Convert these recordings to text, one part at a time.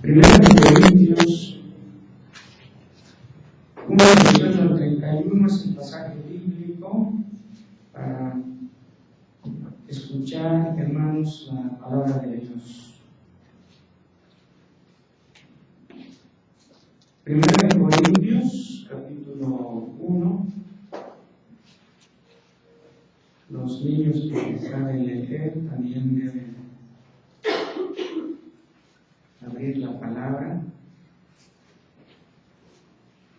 Primero Corintios 1, 18 al 31 es el pasaje bíblico para escuchar, hermanos, la palabra de Dios. Primero Corintios, capítulo 1. Los niños que saben leer también deben abrir la palabra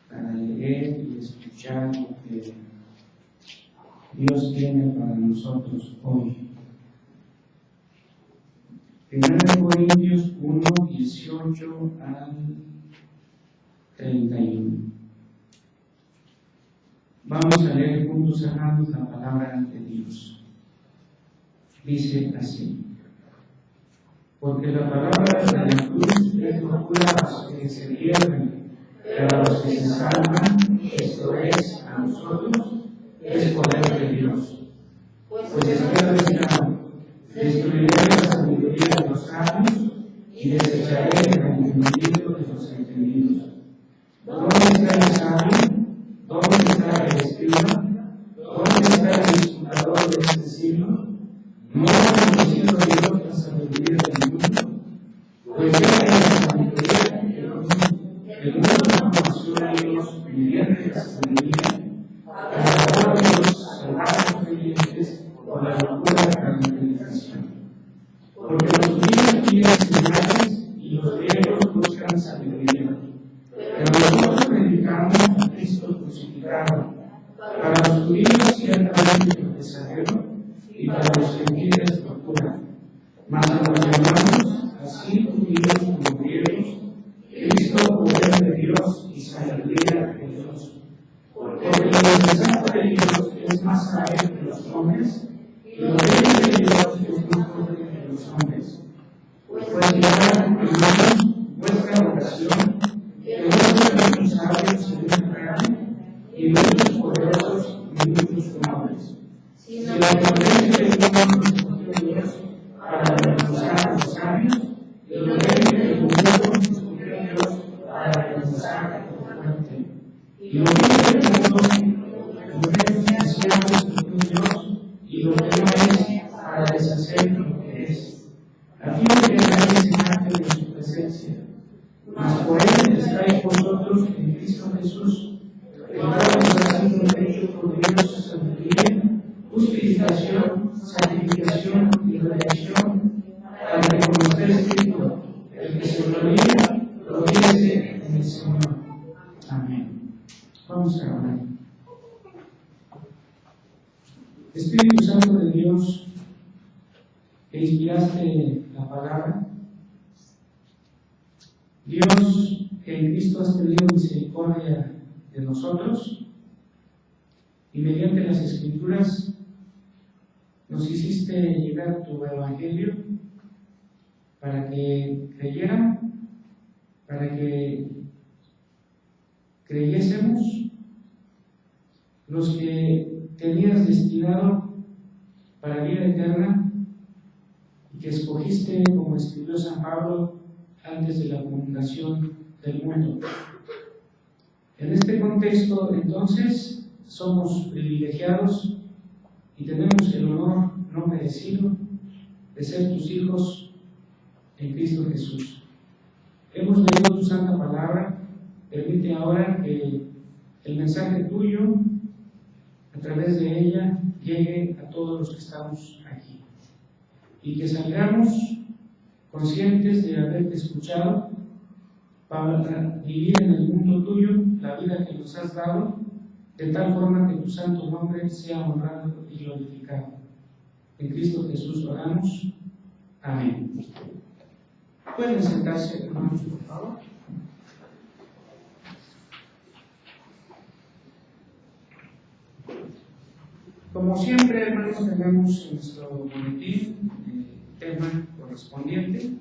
para leer y escuchar lo que Dios tiene para nosotros hoy. Primero Corintios 1, 18 al 31. Vamos a leer juntos, hermanos, la palabra de Dios. Dice así: porque la palabra de la cruz es locura a los que se pierden, pero a los que se salvan, esto es, a nosotros, es poder de Dios. Pues escrito está: destruiré la sabiduría de los sabios y desecharé el entendimiento de los entendidos. ¿Dónde está el sabio? ¿Dónde está el escriba? ¿Dónde está el disputador de este siglo? ¿No ha conocido Dios la sabiduría del mundo? Pues ya que la sabiduría el mundo no conoció a Dios mediante la sabiduría, agradó a los salvajes creyentes por la locura de la evangelización. Porque los judíos piden señales y los griegos buscan sabiduría. Pero nosotros predicamos a Cristo crucificado, para los judíos ciertamente tropezadero y para los gentiles locura. Mas a los hermanos, así judíos como griegos, Cristo poder de Dios y sabiduría de Dios. Porque lo necesario de Dios es más sabio que los hombres, y lo débil de Dios es más fuerte que los hombres. Pues ya, hermanos, vuestra oración, que no sean muchos sabios en esta carne, y muchos poderosos y muchos nobles. Si la potencia de Dios escogió Dios para recompensar a los sabios, y lo débil del mundo escogió Dios para recompensar a los fuertes. Y lo vil del mundo, lo despreciado escogió Dios, y lo que no es, para deshacer lo que es, a fin de que nadie se jacte de su presencia. Mas por él estáis vosotros en Cristo Jesús, el cual nos ha sido hecho por Dios sabiduría, justificación, santificación y redención, para que como está escrito, el que se gloría, gloríese en el Señor. Amén. Vamos a orar. Espíritu Santo de Dios, que inspiraste la palabra, Dios, que en Cristo has tenido misericordia de nosotros y mediante las Escrituras nos hiciste llegar tu Evangelio para que creyeran, para que creyésemos, los que tenías destinado para vida eterna y que escogiste, como escribió San Pablo, antes de la fundación del mundo. En este contexto, entonces, somos privilegiados y tenemos el honor no merecido de ser tus hijos en Cristo Jesús. Hemos leído tu santa palabra. Permite ahora que el mensaje tuyo, a través de ella, llegue a todos los que estamos aquí y que salgamos conscientes de haberte escuchado para vivir en el mundo tuyo la vida que nos has dado, de tal forma que tu santo nombre sea honrado y glorificado. En Cristo Jesús oramos. Amén. Pueden sentarse, hermanos, por favor. Como siempre, hermanos, tenemos nuestro boletín, el tema correspondiente.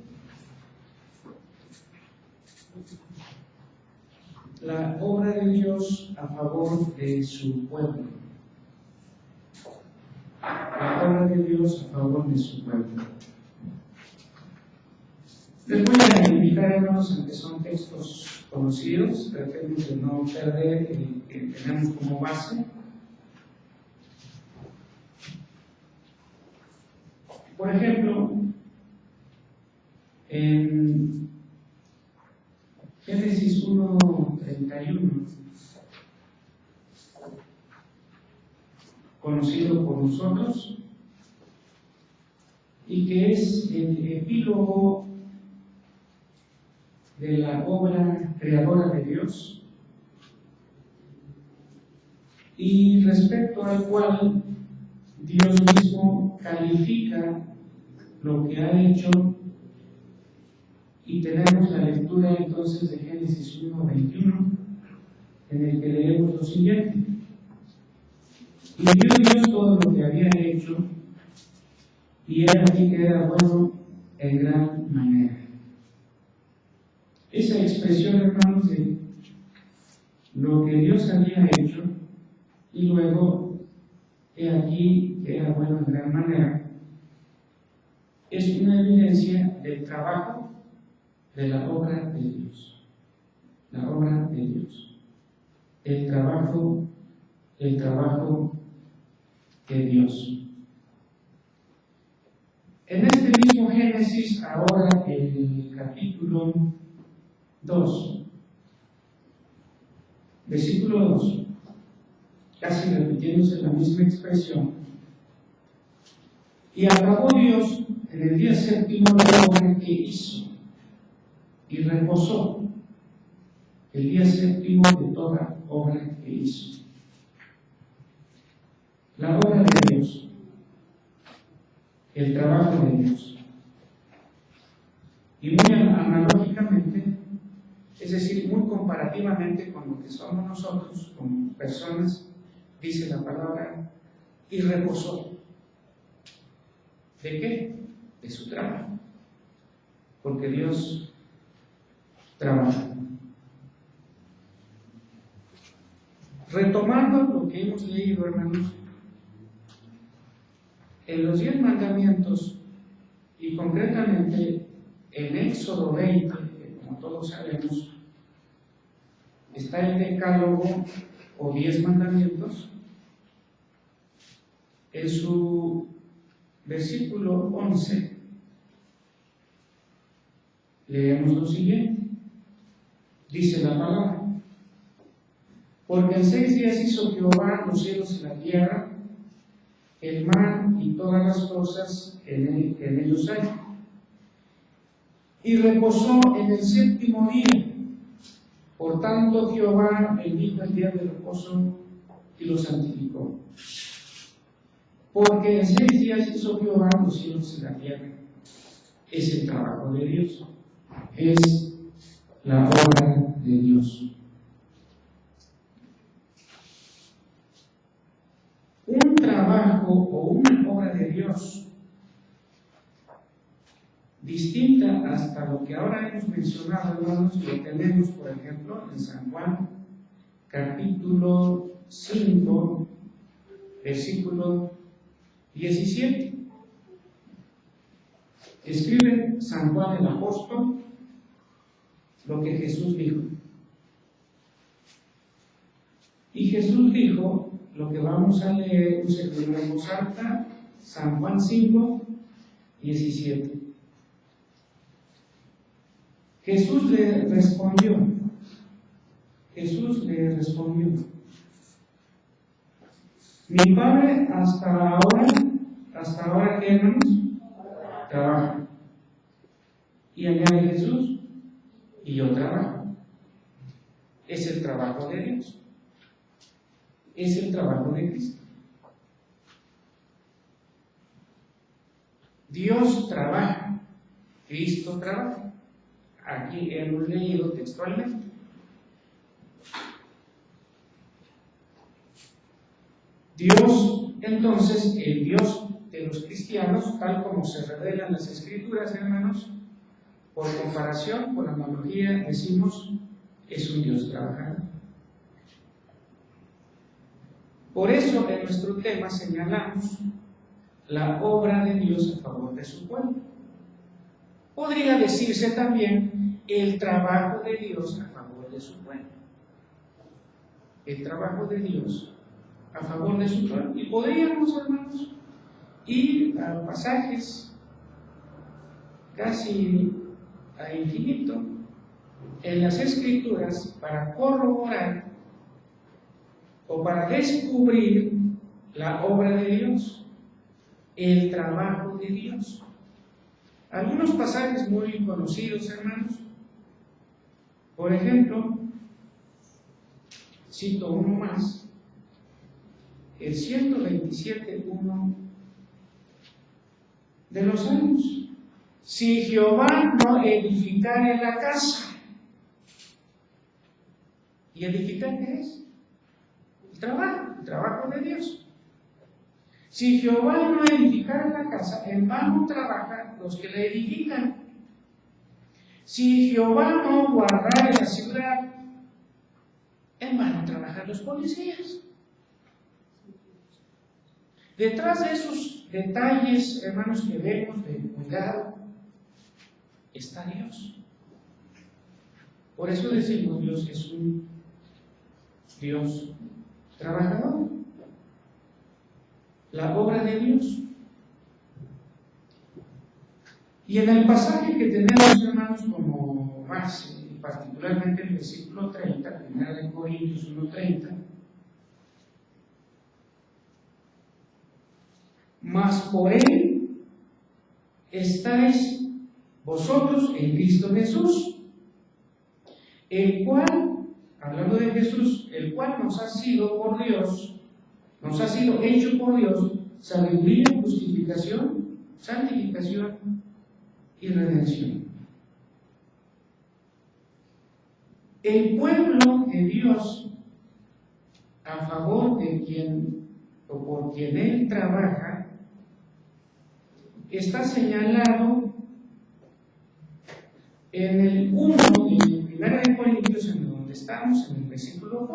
La obra de Dios a favor de su pueblo. La obra de Dios a favor de su pueblo. Les voy a invitar, hermanos, aunque son textos conocidos, tratemos de no perder el que tenemos como base. Por ejemplo, en Génesis 1:31, conocido por nosotros, y que es el epílogo de la obra creadora de Dios, y respecto al cual Dios mismo califica lo que ha hecho, y tenemos la lectura entonces de Génesis 1:21, en el que leemos lo siguiente: y vio Dios todo lo que había hecho, y era aquí que era bueno en gran manera. Esa expresión, hermanos, de lo que Dios había hecho, y luego, he aquí que era bueno en gran manera, es una evidencia del trabajo de la obra de Dios. La obra de Dios. El trabajo de Dios. En este mismo Génesis, ahora el capítulo 2, versículo 2, casi repitiéndose la misma expresión: y acabó Dios en el día séptimo la obra que hizo, y reposó el día séptimo de toda obra que hizo. La obra de Dios, el trabajo de Dios. Y muy analógicamente, es decir, muy comparativamente con lo que somos nosotros como personas, dice la palabra, y reposó. ¿De qué? De su trabajo. Porque Dios trabaja. Retomando lo que hemos leído, hermanos, en los 10 mandamientos, y concretamente en Éxodo 20, que como todos sabemos, está el decálogo o 10 mandamientos. En su versículo 11, leemos lo siguiente. Dice la palabra: porque en 6 días hizo Jehová los cielos y la tierra, el mar y todas las cosas que en ellos hay, y reposó en el séptimo día. Por tanto, Jehová bendijo el día de reposo y lo santificó. Porque en 6 días hizo Jehová los cielos y la tierra. Es el trabajo de Dios. Es la obra de Dios. Un trabajo o una obra de Dios distinta hasta lo que ahora hemos mencionado, hermanos, lo tenemos, por ejemplo, en San Juan, capítulo 5, versículo 17. Escribe San Juan el apóstol lo que Jesús dijo. Y Jesús dijo lo que vamos a leer un segundo en voz alta, San Juan 5, 17. Jesús le respondió, mi Padre hasta ahora que hermanos, trabaja. Y añade Jesús, y yo trabajo. Es el trabajo de Dios. Es el trabajo de Cristo. Dios trabaja, Cristo trabaja. Aquí hemos leído textualmente. Dios, entonces, el Dios de los cristianos, tal como se revelan las Escrituras, hermanos, por comparación, por analogía, decimos, es un Dios trabajador. Por eso, en nuestro tema señalamos la obra de Dios a favor de su pueblo. Podría decirse también el trabajo de Dios a favor de su pueblo. El trabajo de Dios a favor de su pueblo. Y podríamos, hermanos, ir a pasajes casi a infinito en las Escrituras para corroborar o para descubrir la obra de Dios, el trabajo de Dios. Algunos pasajes muy conocidos, hermanos. Por ejemplo, cito uno más, el 127:1 de los Salmos. Si Jehová no edificare la casa, ¿y edificar qué es? El trabajo de Dios. Si Jehová no edificare la casa, en vano trabajan los que la edifican. Si Jehová no guardare la ciudad, en vano trabajan los policías. Detrás de esos detalles, hermanos, que vemos de cuidado, está Dios. Por eso decimos, Dios es un Dios trabajador. La obra de Dios. Y en el pasaje que tenemos, hermanos, como base, particularmente el versículo 30, 1 Corintios 1:30, mas por él estáis vosotros en Cristo Jesús, el cual, hablando de Jesús, el cual nos ha sido por Dios, nos ha sido hecho por Dios sabiduría, justificación, santificación y redención. El pueblo de Dios, a favor de quien o por quien Él trabaja, está señalado en el 1 de 1 Corintios, en donde estamos, en el versículo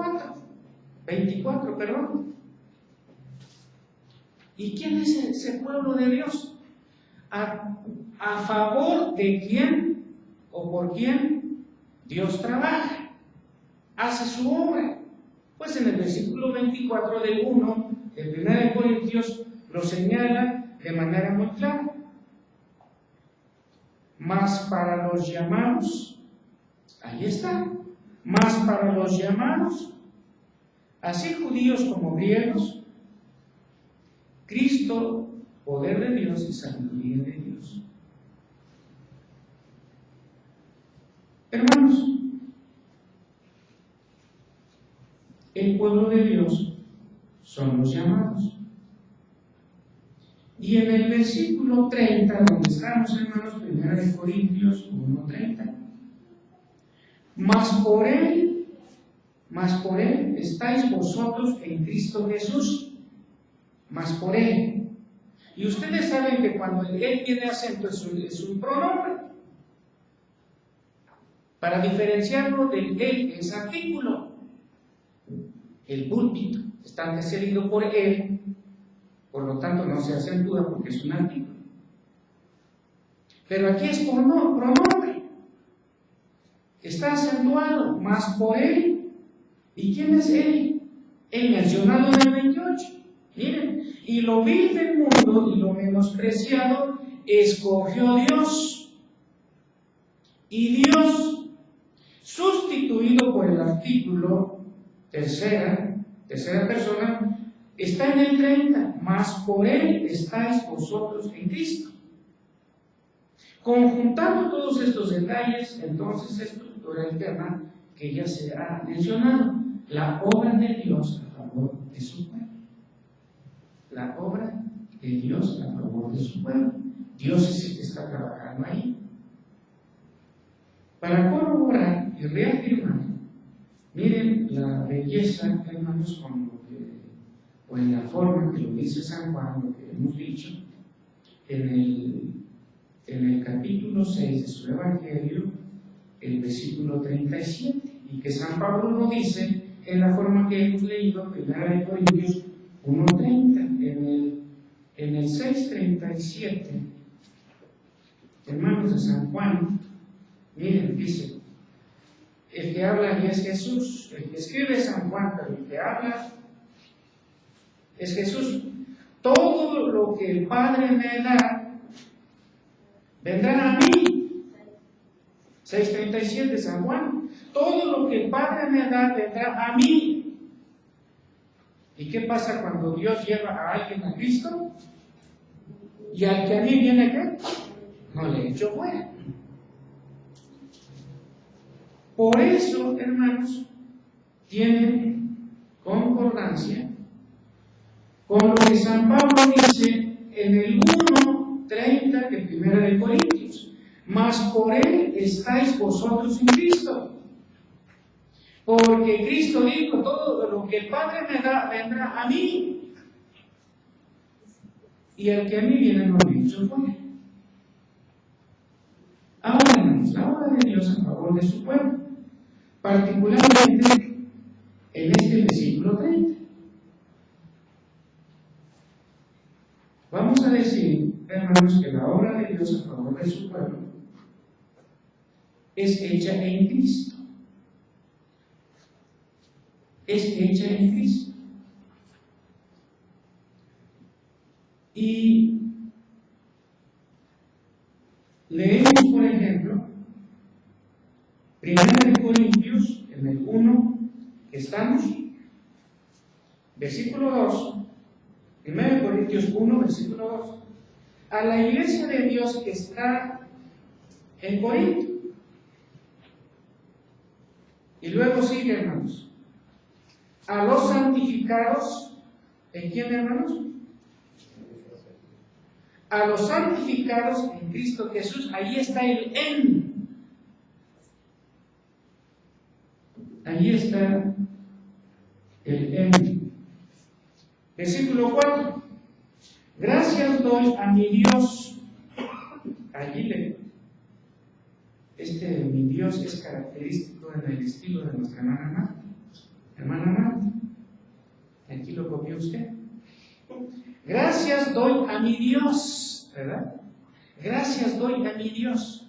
24, perdón. ¿Y quién es ese pueblo de Dios? ¿A favor de quién o por quién Dios trabaja? Hace su obra. Pues en el versículo 24 del 1 de 1 Corintios lo señala de manera muy clara. Mas para los llamados, ahí está, mas para los llamados, así judíos como griegos, Cristo, poder de Dios y sabiduría de Dios. Hermanos, el pueblo de Dios son los llamados. Y en el versículo 30, donde estamos, hermanos, 1 Corintios 1:30, mas por él estáis vosotros en Cristo Jesús, mas por él. Y ustedes saben que cuando él tiene acento es un pronombre, para diferenciarlo del él, que es artículo. El púlpito está antecedido por él, por lo tanto no se acentúa porque es un artículo. Pero aquí es pronombre. Está acentuado, más por él. ¿Y quién es él? El mencionado en el 28. Miren, y lo vil del mundo y lo menospreciado escogió Dios. Y Dios, sustituido por el artículo tercera persona, está en el 30, mas por él estáis vosotros en Cristo. Conjuntando todos estos detalles, entonces estructura el tema que ya se ha mencionado, la obra de Dios a favor de su pueblo. La obra de Dios a favor de su pueblo. Dios es el que está trabajando ahí. Para corroborar y reafirmar, miren la belleza, hermanos, o en la forma que lo dice San Juan, lo que hemos dicho, en el capítulo 6 de su Evangelio, el versículo 37, y que San Pablo lo dice en la forma que hemos leído, 1 Corintios 1:30, en el 6:37, hermanos, de San Juan, miren, dice, el que habla aquí es Jesús, el que escribe es San Juan, pero el que habla es Jesús. Todo lo que el Padre me da, vendrá a mí. 6:37 San Juan. Todo lo que el Padre me da, vendrá a mí. ¿Y qué pasa cuando Dios lleva a alguien a Cristo? Y al que a mí viene, ¿qué? No le echo fuera. Por eso, hermanos, tienen concordancia con lo que San Pablo dice en el 1:30 de 1 de Corintios. Mas por él estáis vosotros en Cristo. Porque Cristo dijo, todo lo que el Padre me da, vendrá a mí. Y el que a mí viene no me echo fuera. Ahora, hermanos, la obra de Dios a favor de su pueblo, particularmente en este versículo 30. Vamos a decir, hermanos, que la obra de Dios a favor de su pueblo es hecha en Cristo. Es hecha en Cristo. Y leemos, por ejemplo, 1 de Corintios, en el 1 que estamos, versículo 2, 1 de Corintios 1, versículo 2, a la iglesia de Dios que está en Corinto. Y luego sigue, hermanos, a los santificados, ¿en quién, hermanos? A los santificados en Cristo Jesús. Ahí está el en. Ahí está el en. Versículo 4. Gracias doy a mi Dios. Allí mi Dios es característico en el estilo de nuestra hermana Marta. Hermana Marta, aquí lo copió usted. Gracias doy a mi Dios, ¿verdad? Gracias doy a mi Dios,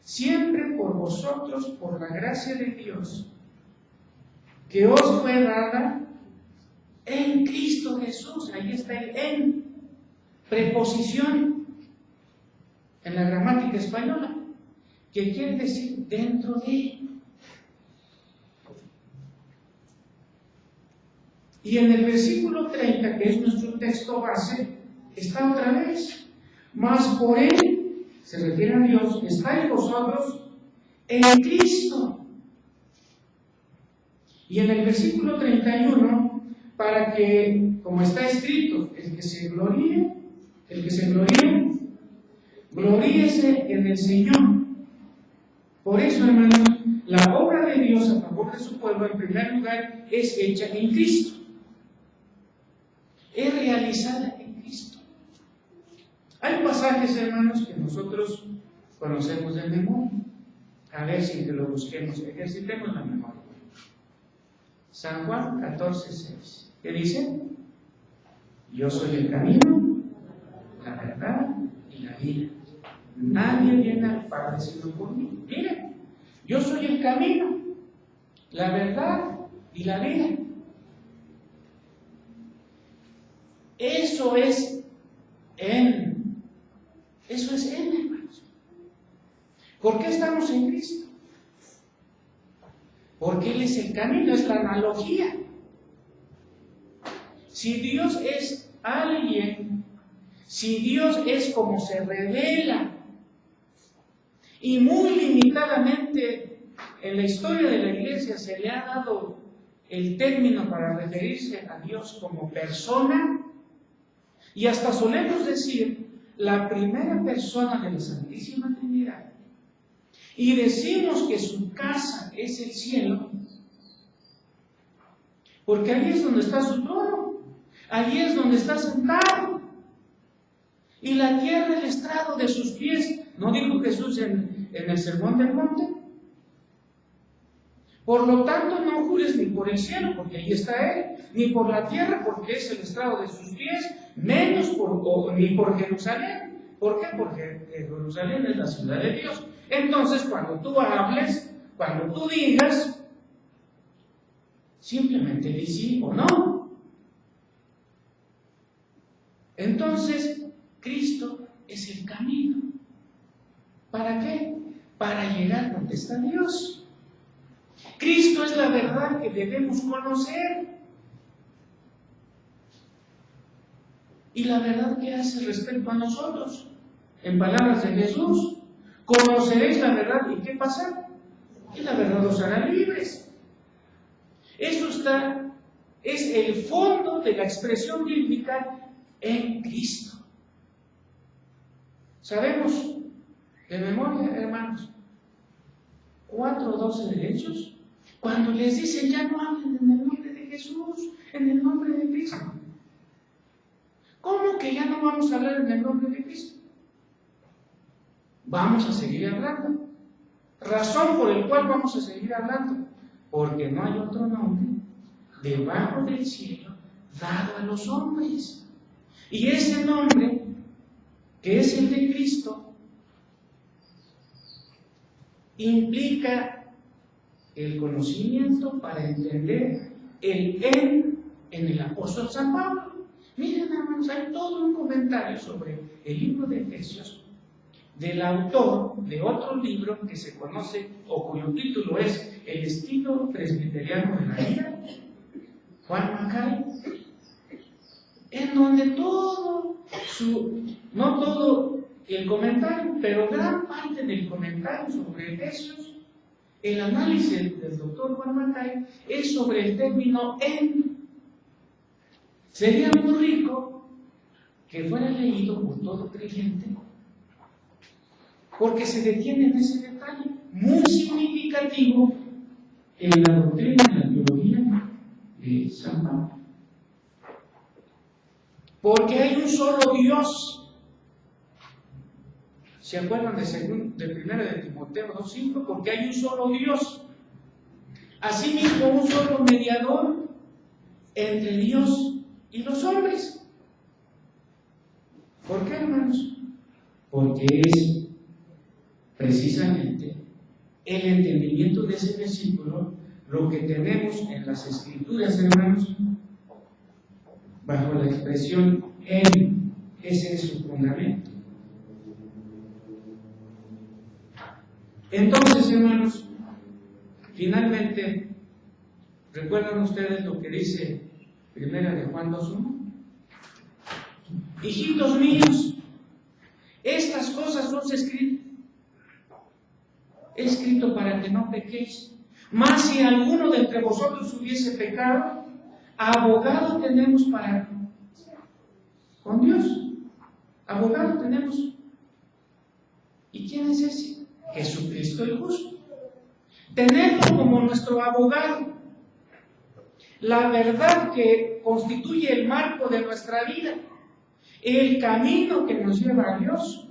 siempre por vosotros, por la gracia de Dios, que os fue dada en Cristo Jesús. Ahí está el en, preposición en la gramática española, que quiere decir dentro de. Y en el versículo 30, que es nuestro texto base, está otra vez. Mas por él, se refiere a Dios, estáis vosotros en Cristo. Y en el versículo 31, para que, como está escrito, el que se gloríe, gloríese en el Señor. Por eso, hermanos, la obra de Dios a favor de su pueblo, en primer lugar, es hecha en Cristo. Es realizada en Cristo. Hay pasajes, hermanos, que nosotros conocemos de memoria. A ver si lo busquemos, ejercitemos la memoria. San Juan 14:6. ¿Qué dice? Yo soy el camino, la verdad y la vida. Nadie viene al Padre sino por mí. Miren, yo soy el camino, la verdad y la vida. Eso es hermanos. ¿Por qué estamos en Cristo? Porque Él es el camino, es la analogía. Si Dios es alguien, si Dios es como se revela, y muy limitadamente en la historia de la Iglesia se le ha dado el término para referirse a Dios como persona, y hasta solemos decir la primera persona de la Santísima Trinidad, y decimos que su casa es el cielo, porque ahí es donde está su trono, allí es donde está sentado, y la tierra el estrado de sus pies. ¿No dijo Jesús en el Sermón del Monte? Por lo tanto, no jures ni por el cielo, porque ahí está Él, ni por la tierra, porque es el estrado de sus pies, menos ni por Jerusalén, ¿Por qué? Porque Jerusalén es la ciudad de Dios. Entonces, cuando tú hables, cuando tú digas, simplemente di sí o no. Entonces, Cristo es el camino. ¿Para qué? Para llegar donde está Dios. Cristo es la verdad que debemos conocer. ¿Y la verdad qué hace respecto a nosotros? En palabras de Jesús, conoceréis la verdad y ¿qué pasa? Que la verdad os hará libres. Eso es el fondo de la expresión bíblica en Cristo. Sabemos de memoria, hermanos, 4:12 de Hechos, cuando les dicen ya no hablen en el nombre de Jesús, en el nombre de Cristo. ¿Cómo que ya no vamos a hablar en el nombre de Cristo? Vamos a seguir hablando. Razón por la cual vamos a seguir hablando, porque no hay otro nombre debajo del cielo dado a los hombres. Y ese nombre, que es el de Cristo, implica el conocimiento para entender el en el apóstol San Pablo. Miren, hermanos, hay todo un comentario sobre el libro de Efesios del autor de otro libro que se conoce o cuyo título es El estilo presbiteriano de la vida, Juan Mackay, en donde no todo el comentario, pero gran parte del comentario sobre Efesios, el análisis del doctor Juan Mackay es sobre el término en. Sería muy rico que fuera leído por todo creyente, porque se detiene en ese detalle muy significativo en la doctrina y la teología de San Pablo. Porque hay un solo Dios. ¿Se acuerdan de 1 de Timoteo 2:5? Porque hay un solo Dios. Asimismo, un solo mediador entre Dios y los hombres. ¿Por qué, hermanos? Porque es precisamente el entendimiento de ese versículo lo que tenemos en las Escrituras, hermanos, bajo la expresión en. Ese es su fundamento. Entonces, hermanos, finalmente, ¿recuerdan ustedes lo que dice 1 de Juan 2:1? Hijitos míos, estas cosas os he escrito para que no pequéis. Mas si alguno de entre vosotros hubiese pecado, abogado tenemos con Dios. Abogado tenemos. ¿Y quién es ese? Jesucristo el justo. Tenerlo como nuestro abogado. La verdad que constituye el marco de nuestra vida. El camino que nos lleva a Dios.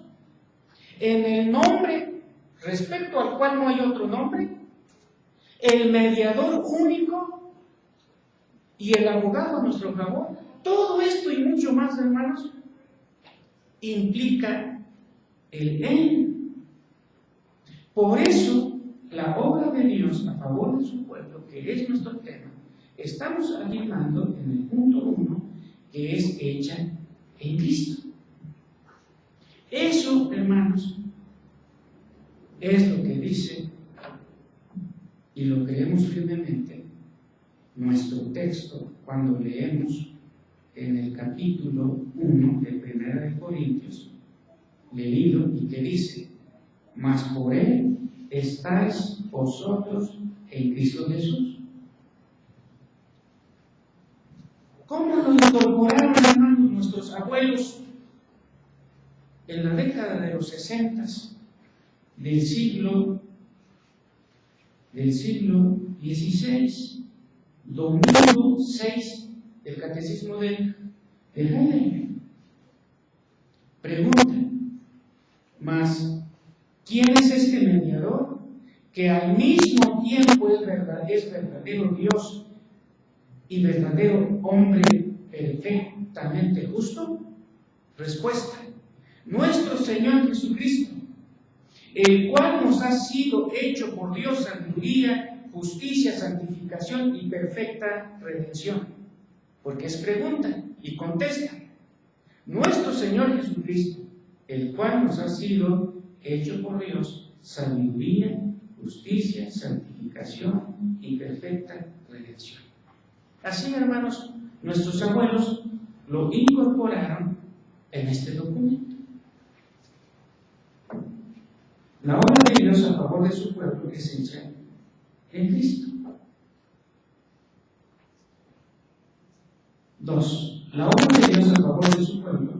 En el nombre respecto al cual no hay otro nombre. El mediador único y el abogado a nuestro favor. Todo esto y mucho más, hermanos, implica el en. Por eso, la obra de Dios a favor de su pueblo, que es nuestro tema, estamos afirmando en el punto 1, que es hecha en Cristo. Eso, hermanos, es lo que dice, y lo creemos firmemente, nuestro texto cuando leemos en el capítulo 1 de 1 de Corintios, leído y que dice: mas por él estáis vosotros en Cristo Jesús. ¿Cómo lo incorporaron, hermanos, nuestros abuelos en la década de los 60 del siglo XVI, domingo 6 del Catecismo de Heidelberg? Pregunta: mas ¿quién es este mediador que al mismo tiempo es verdadero Dios y verdadero hombre perfectamente justo? Respuesta: nuestro Señor Jesucristo, el cual nos ha sido hecho por Dios sabiduría, justicia, santificación y perfecta redención. Porque es pregunta y contesta. Nuestro Señor Jesucristo, el cual nos ha sido hecho por Dios sabiduría, justicia, santificación y perfecta redención. Así, hermanos, nuestros abuelos lo incorporaron en este documento. La obra de Dios a favor de su pueblo es hecha en Cristo. 2. La obra de Dios a favor de su pueblo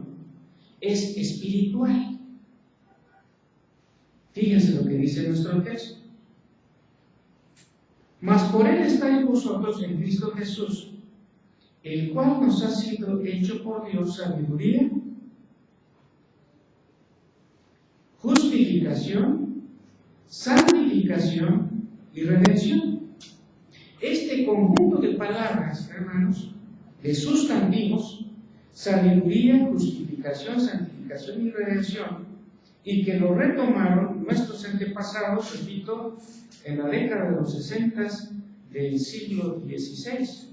es espiritual. Fíjense lo que dice nuestro texto. Mas por Él estáis vosotros en Cristo Jesús, el cual nos ha sido hecho por Dios sabiduría, justificación, santificación y redención. Este conjunto de palabras, hermanos, de sustantivos, sabiduría, justificación, santificación y redención, y que lo retomaron nuestros antepasados, repito, en la década de los 60 del siglo XVI,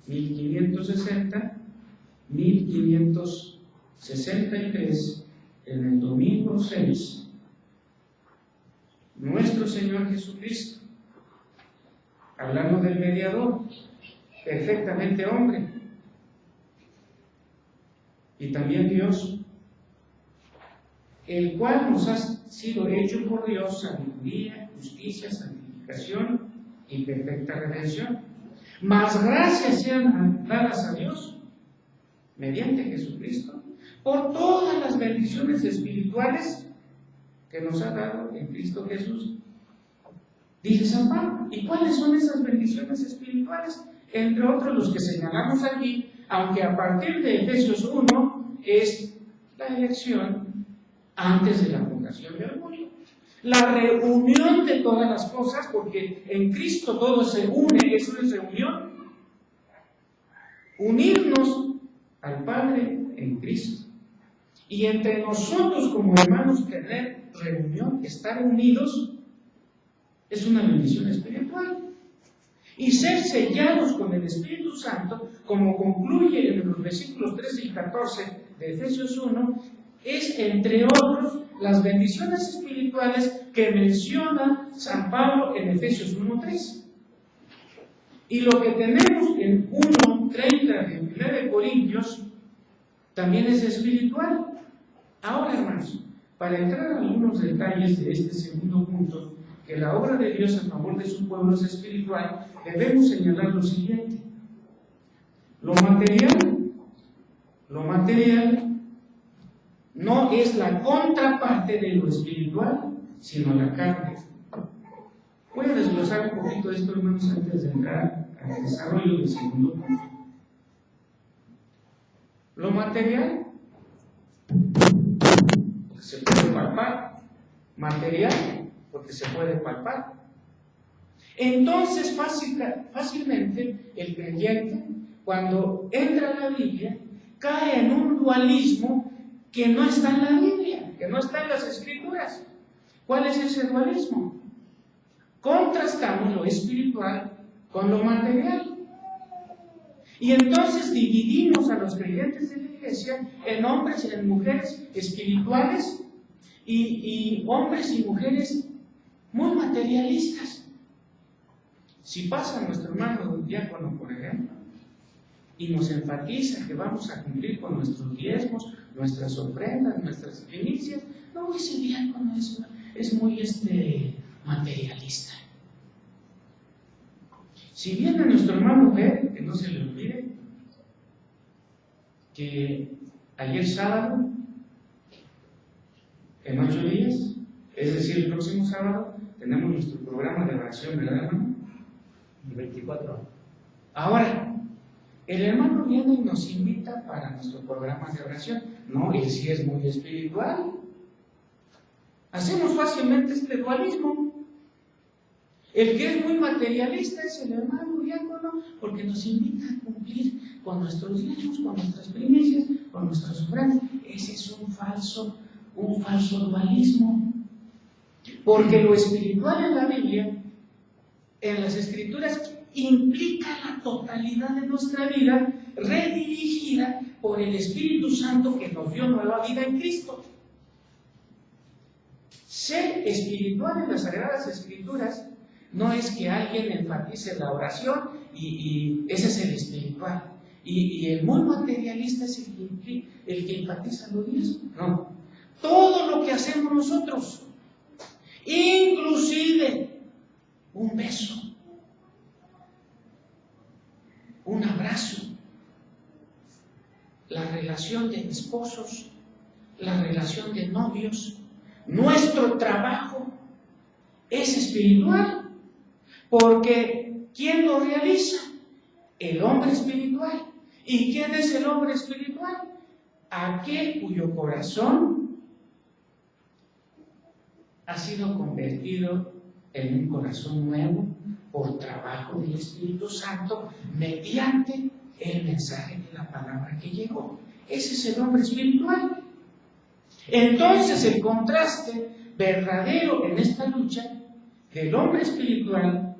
1560, 1563, en el domingo 6, nuestro Señor Jesucristo, hablando del mediador, perfectamente hombre, y también Dios, el cual nos ha sido hecho por Dios sabiduría, justicia, santificación y perfecta redención. Mas gracias sean dadas a Dios, mediante Jesucristo, por todas las bendiciones espirituales que nos ha dado en Cristo Jesús. Dice San Pablo, ¿y cuáles son esas bendiciones espirituales? Entre otros los que señalamos aquí, aunque a partir de Efesios 1 es la elección antes de la fundación del mundo. La reunión de todas las cosas, porque en Cristo todo se une, eso es reunión. Unirnos al Padre en Cristo. Y entre nosotros como hermanos tener reunión, estar unidos, es una bendición espiritual. Y ser sellados con el Espíritu Santo, como concluye en los versículos 13 y 14 de Efesios 1, es, entre otros, las bendiciones espirituales que menciona San Pablo en Efesios 1:3. Y lo que tenemos en 1:30 de 1 Corintios también es espiritual. Ahora, hermanos, para entrar en algunos detalles de este segundo punto, que la obra de Dios a favor de su pueblo es espiritual, debemos señalar lo siguiente. Lo material no es la contraparte de lo espiritual, sino la carne. Voy a desglosar un poquito esto, hermanos, antes de entrar al desarrollo del segundo punto. Lo material, porque se puede palpar. Material, porque se puede palpar. Entonces, fácilmente, el creyente, cuando entra a la Biblia, cae en un dualismo que no está en la Biblia, que no está en las Escrituras. ¿Cuál es ese dualismo? Contrastamos lo espiritual con lo material. Y entonces dividimos a los creyentes de la iglesia en hombres y en mujeres espirituales y hombres y mujeres muy materialistas. Si pasa nuestro hermano diácono, por ejemplo, y nos enfatiza que vamos a cumplir con nuestros diezmos, nuestras ofrendas, nuestras primicias, no, ese diácono es muy materialista. Si viene nuestro hermano ver, que no se le olvide, que ayer sábado, en 8 días, es decir, el próximo sábado, tenemos nuestro programa de oración, ¿verdad, hermano? El 24. Ahora, el hermano viene y nos invita para nuestro programa de oración. No, él sí es muy espiritual. Hacemos fácilmente este dualismo. El que es muy materialista es el hermano diácono, porque nos invita a cumplir con nuestros diezmos, con nuestras primicias, con nuestras ofrendas. Ese es un falso dualismo. Porque lo espiritual en la Biblia, en las Escrituras, implica la totalidad de nuestra vida redirigida por el Espíritu Santo que nos dio nueva vida en Cristo. Ser espiritual en las Sagradas Escrituras no es que alguien enfatice la oración y ese es el espiritual. Y el muy materialista es el que enfatiza lo diezmos. No. Todo lo que hacemos nosotros, inclusive un beso, un abrazo, la relación de esposos, la relación de novios, nuestro trabajo es espiritual, porque ¿quién lo realiza? El hombre espiritual. ¿Y quién es el hombre espiritual? Aquel cuyo corazón ha sido convertido en un corazón nuevo por trabajo del Espíritu Santo mediante el mensaje de la palabra que llegó. Ese es el hombre espiritual. Entonces el contraste verdadero en esta lucha del hombre espiritual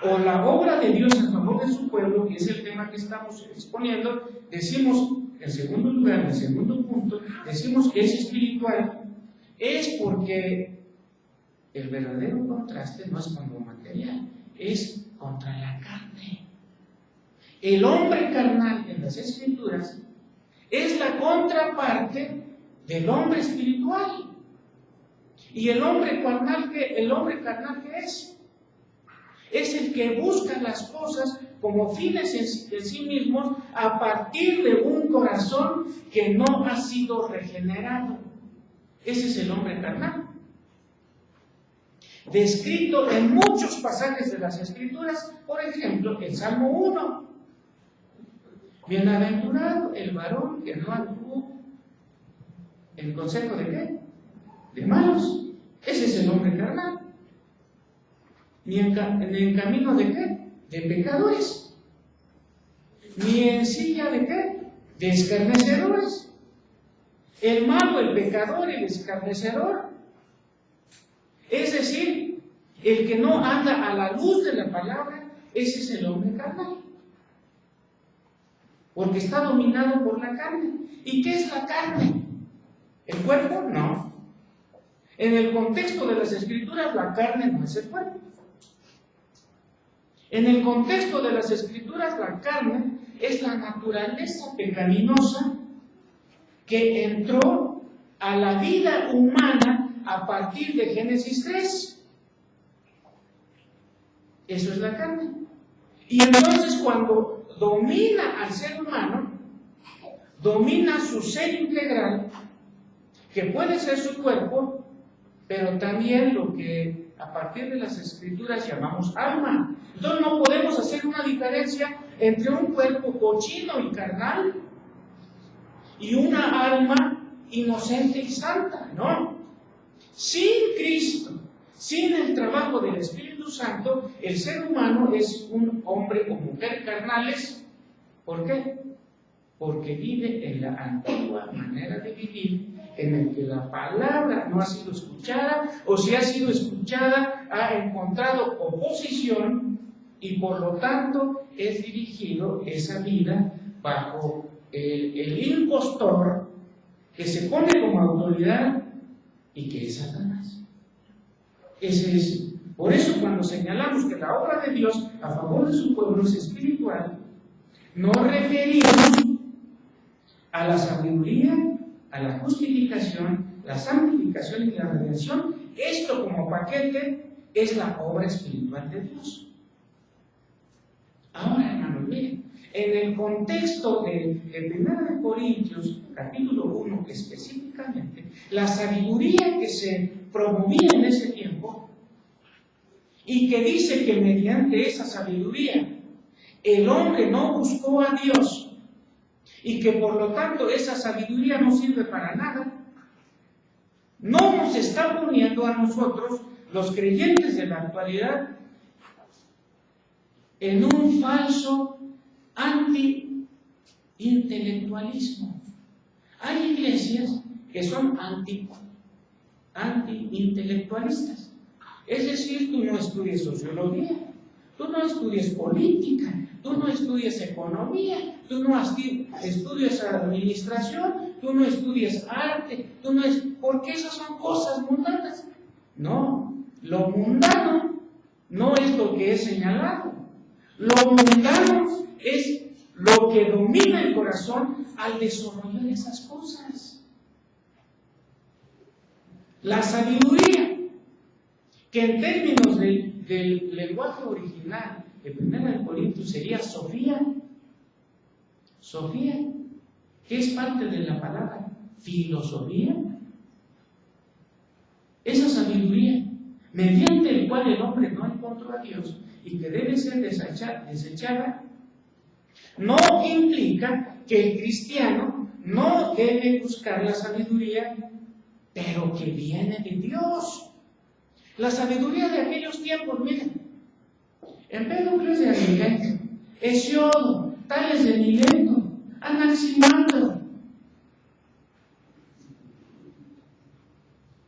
o la obra de Dios en favor de su pueblo, que es el tema que estamos exponiendo, decimos, en segundo lugar, en el segundo punto, decimos que es espiritual, es porque el verdadero contraste no es con lo material, es contra la carne. El hombre carnal en las Escrituras es la contraparte del hombre espiritual. ¿Y el hombre carnal qué es? Es el que busca las cosas como fines en sí mismos a partir de un corazón que no ha sido regenerado. Ese es el hombre carnal. Descrito en muchos pasajes de las Escrituras, por ejemplo, el Salmo 1. Bienaventurado el varón que no anduvo en consejo de ¿qué? De malos. Ese es el hombre carnal. Ni en camino de ¿qué? De pecadores. Ni en silla de ¿qué? De escarnecedores. El malo, el pecador, el escarnecedor. Es decir, el que no anda a la luz de la palabra, ese es el hombre carnal. Porque está dominado por la carne. ¿Y qué es la carne? ¿El cuerpo? No. En el contexto de las Escrituras, la carne no es el cuerpo. En el contexto de las Escrituras, la carne es la naturaleza pecaminosa que entró a la vida humana a partir de Génesis 3. Eso es la carne. Y entonces cuando domina al ser humano, domina su ser integral, que puede ser su cuerpo, pero también lo que a partir de las Escrituras llamamos alma. Entonces no podemos hacer una diferencia entre un cuerpo cochino y carnal y una alma inocente y santa, no. Sin Cristo, sin el trabajo del Espíritu Santo, el ser humano es un hombre o mujer carnales. ¿Por qué? Porque vive en la antigua manera de vivir, en el que la palabra no ha sido escuchada, o si ha sido escuchada, ha encontrado oposición, y por lo tanto es dirigido esa vida bajo el impostor que se pone como autoridad y que es Satanás. Por eso cuando señalamos que la obra de Dios a favor de su pueblo es espiritual, nos referimos a la sabiduría, a la justificación, la santificación y la redención. Esto como paquete es la obra espiritual de Dios. Ahora, hermanos, miren, en el contexto de 1 Corintios, capítulo 1 específicamente, la sabiduría que se promovía en ese tiempo y que dice que mediante esa sabiduría el hombre no buscó a Dios y que por lo tanto esa sabiduría no sirve para nada, no nos está poniendo a nosotros, los creyentes de la actualidad, en un falso intelectualismo. Hay iglesias que son anti-intelectualistas. Es decir, tú no estudias sociología, tú no estudias política, tú no estudias economía, tú no estudias administración, tú no estudias arte, porque esas son cosas mundanas. No, lo mundano no es lo que es señalado. Lo mundano es lo que domina el corazón al desarrollar esas cosas. La sabiduría, que en términos del lenguaje original de 1 Corintios sería Sofía, que es parte de la palabra filosofía, esa sabiduría mediante el cual el hombre no encontró a Dios y que debe ser desechada, no implica que el cristiano no debe buscar la sabiduría, pero que viene de Dios. La sabiduría de aquellos tiempos, miren, Empédocles de Mileto, Hesiodo, Tales de Mileto, Anaximandro,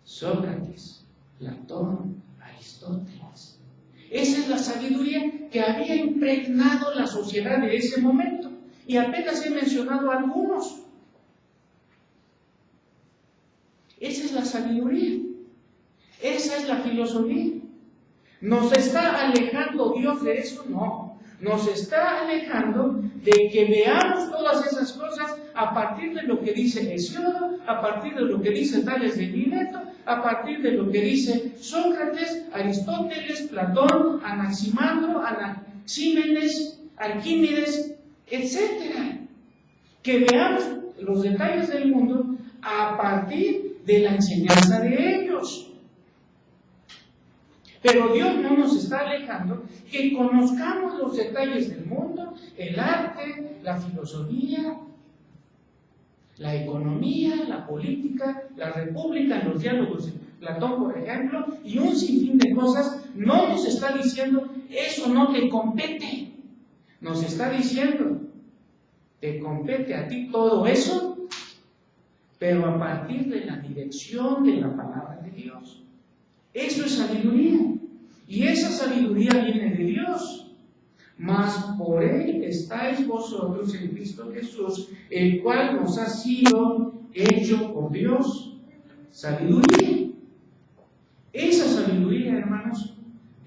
Sócrates, Platón, Aristóteles. Esa es la sabiduría que había impregnado la sociedad de ese momento. Y apenas he mencionado algunos. Esa es la sabiduría. Esa es la filosofía. ¿Nos está alejando Dios de eso? No. Nos está alejando de que veamos todas esas cosas a partir de lo que dice Hesiodo, a partir de lo que dice Tales de Mileto, a partir de lo que dice Sócrates, Aristóteles, Platón, Anaximandro, Anaxímenes, Arquímedes, etc. Que veamos los detalles del mundo a partir de la enseñanza de ellos. Pero Dios no nos está alejando que conozcamos los detalles del mundo, el arte, la filosofía, la economía, la política, la república, los diálogos de Platón, por ejemplo, y un sinfín de cosas. No nos está diciendo, eso no te compete. Nos está diciendo, te compete a ti todo eso, pero a partir de la dirección de la palabra de Dios. Eso es sabiduría. Y esa sabiduría viene de Dios. Mas por Él estáis vosotros en Cristo Jesús, el cual nos ha sido hecho por Dios sabiduría. Esa sabiduría, hermanos,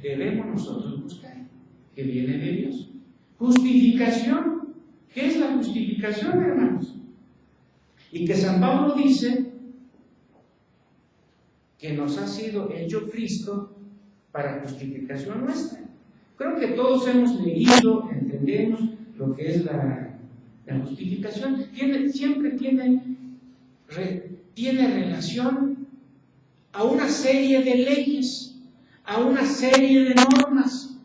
debemos nosotros buscar, que viene de Dios. Justificación. ¿Qué es la justificación, hermanos? Y que San Pablo dice que nos ha sido hecho Cristo para justificación nuestra. Creo que todos hemos leído, entendemos lo que es la justificación. Siempre tiene relación a una serie de leyes, a una serie de normas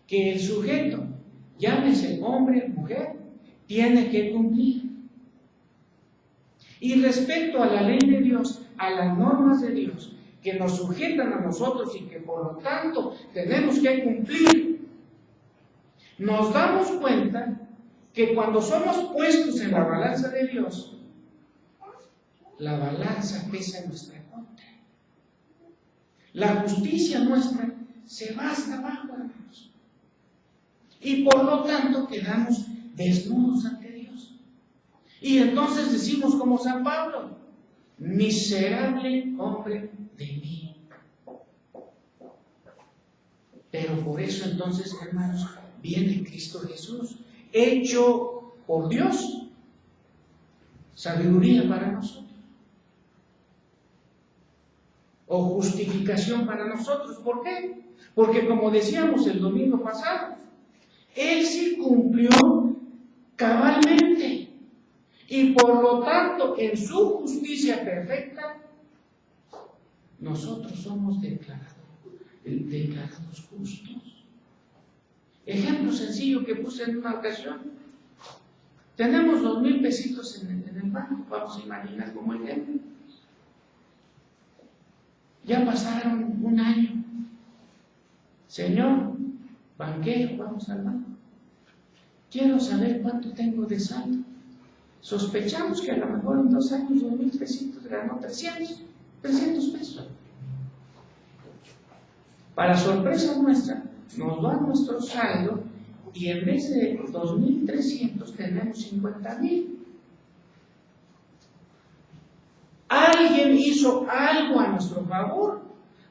que el sujeto, llámese hombre o mujer, tiene que cumplir. Y respecto a la ley de Dios, a las normas de Dios, que nos sujetan a nosotros y que por lo tanto tenemos que cumplir, nos damos cuenta que cuando somos puestos en la balanza de Dios, la balanza pesa en nuestra contra. La justicia nuestra se va hasta abajo, hermanos. Y por lo tanto quedamos desnudos ante Dios. Y entonces decimos como San Pablo, miserable hombre de mí. Pero por eso entonces, hermanos, viene Cristo Jesús, hecho por Dios, sabiduría para nosotros, o justificación para nosotros. ¿Por qué? Porque como decíamos el domingo pasado, Él sí cumplió cabalmente. Y por lo tanto, en su justicia perfecta, nosotros somos declarados justos. Ejemplo sencillo que puse en una ocasión. Tenemos 2,000 pesitos en el banco, vamos a imaginar como ejemplo. Ya pasaron un año. Señor banquero, vamos al banco. quiero saber cuánto tengo de saldo. Sospechamos que a lo mejor en 2 años, 2.300, ganó 300 pesos. Para sorpresa nuestra, nos da nuestro saldo y en vez de 2.300 tenemos 50,000. Alguien hizo algo a nuestro favor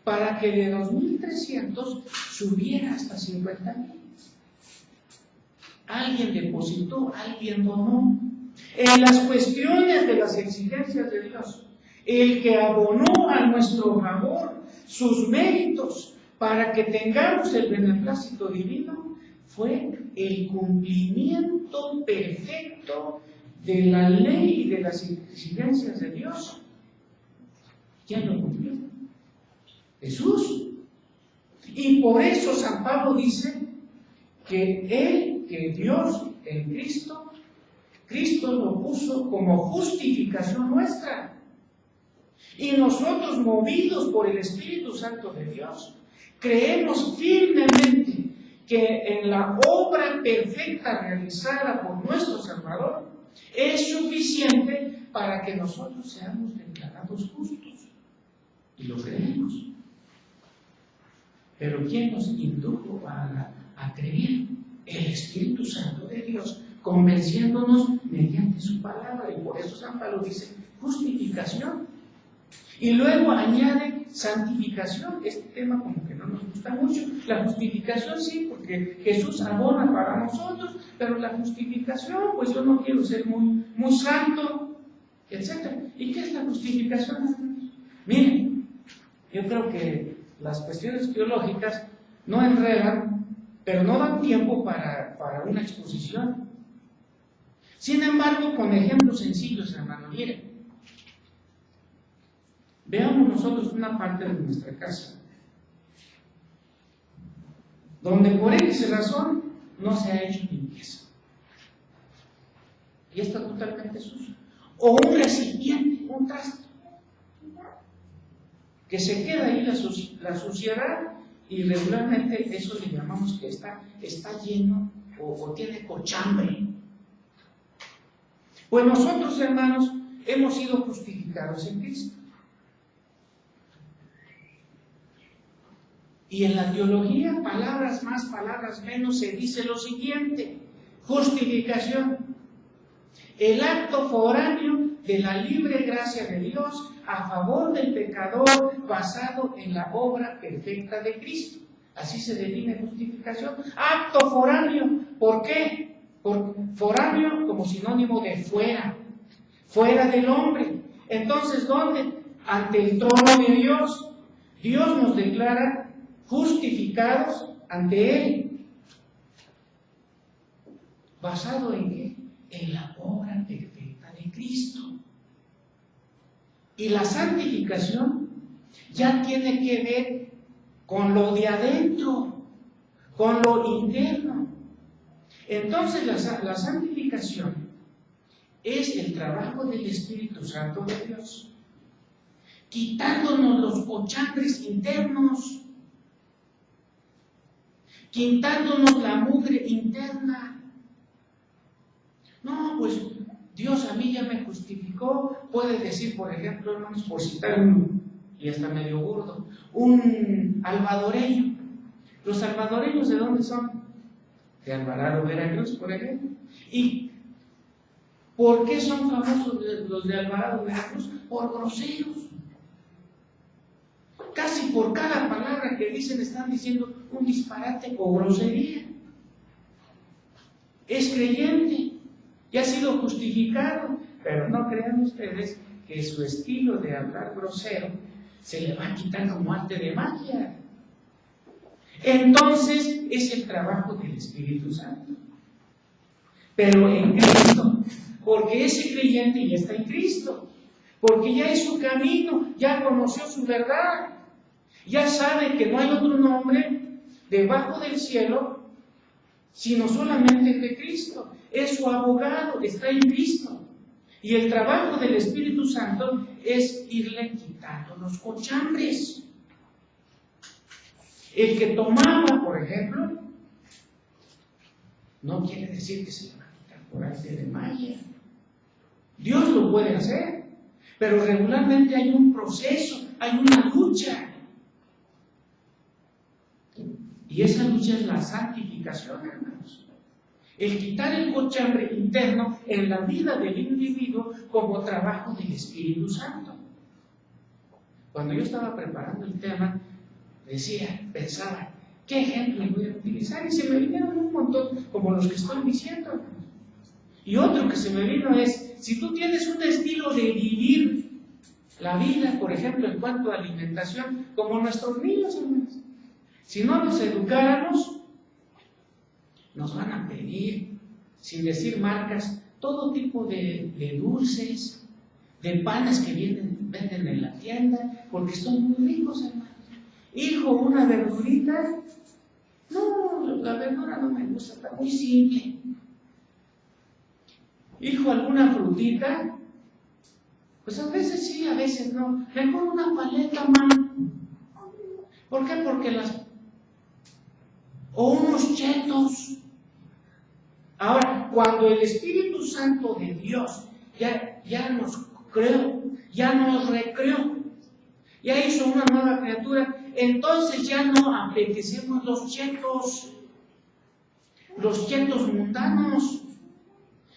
para que de 2.300 subiera hasta 50,000. Alguien depositó, alguien donó. En las cuestiones de las exigencias de Dios, el que abonó a nuestro favor sus méritos para que tengamos el beneplácito divino fue el cumplimiento perfecto de la ley y de las exigencias de Dios. ¿Quién lo cumplió? Jesús. Y por eso San Pablo dice que Dios en Cristo lo puso como justificación nuestra. Y nosotros, movidos por el Espíritu Santo de Dios, creemos firmemente que en la obra perfecta realizada por nuestro Salvador es suficiente para que nosotros seamos declarados justos. Y lo creemos. Pero ¿quién nos indujo a creer? El Espíritu Santo de Dios, convenciéndonos mediante su palabra. Y por eso San Pablo dice justificación. Y luego añade santificación. Este tema como que no nos gusta mucho. La justificación sí, porque Jesús abona para nosotros, pero la justificación, pues yo no quiero ser muy santo, etc. ¿Y qué es la justificación? Miren, yo creo que las cuestiones teológicas no enredan, pero no dan tiempo para una exposición. Sin embargo, con ejemplos sencillos, hermano, miren. Veamos nosotros una parte de nuestra casa, donde por X razón no se ha hecho limpieza. Y está totalmente sucio. O un recipiente, un trasto, que se queda ahí la suciedad, y regularmente eso le llamamos que está lleno o tiene cochambre. Pues nosotros, hermanos, hemos sido justificados en Cristo. Y en la teología, palabras más, palabras menos, se dice lo siguiente: justificación, el acto foráneo de la libre gracia de Dios a favor del pecador basado en la obra perfecta de Cristo. Así se define justificación. Acto foráneo. ¿Por qué? Foráneo como sinónimo de fuera del hombre. Entonces, ¿dónde? Ante el trono de Dios. Dios nos declara justificados ante Él. ¿Basado en qué? En la obra perfecta de Cristo. Y la santificación ya tiene que ver con lo de adentro, con lo interno. Entonces la santificación es el trabajo del Espíritu Santo de Dios, quitándonos los cochambres internos, quitándonos la mugre interna. No, pues Dios a mí ya me justificó. Puede decir, por ejemplo, hermanos, por citar y está medio burdo, un albadoreño. ¿Los albadoreños de dónde son? De Alvarado, Veracruz, por ejemplo. ¿Y por qué son famosos los de Alvarado, Veracruz? Por groseros. Casi por cada palabra que dicen están diciendo un disparate o grosería. Es creyente, ya ha sido justificado, pero no crean ustedes que su estilo de hablar grosero se le va a quitar como arte de magia. Entonces es el trabajo del Espíritu Santo. Pero en Cristo, porque ese creyente ya está en Cristo, porque ya es su camino, ya conoció su verdad, ya sabe que no hay otro nombre debajo del cielo sino solamente el de Cristo. Es su abogado, está en Cristo. Y el trabajo del Espíritu Santo es irle quitando los cochambres. El que tomaba, por ejemplo, no quiere decir que se le va a quitar por arte de magia. Dios lo puede hacer, pero regularmente hay un proceso, hay una lucha. Y esa lucha es la santificación, hermanos. El quitar el cochambre interno en la vida del individuo como trabajo del Espíritu Santo. Cuando yo estaba preparando el tema, pensaba, ¿qué ejemplo voy a utilizar? Y se me vinieron un montón, como los que estoy diciendo, hermanos. Y otro que se me vino es, si tú tienes un estilo de vivir la vida, por ejemplo, en cuanto a alimentación, como nuestros niños, hermanos. Si no nos educáramos, nos van a pedir, sin decir marcas, todo tipo de dulces, de panes que venden en la tienda, porque son muy ricos, hermanos. Hijo, una verdurita. No, la verdura no me gusta, está muy simple. Hijo, alguna frutita. Pues a veces sí, a veces no. Mejor una paleta, man. ¿Por qué? O unos chetos. Ahora, cuando el Espíritu Santo de Dios ya nos creó, ya nos recreó, ya hizo una nueva criatura, entonces ya no apetecemos los chetos mundanos.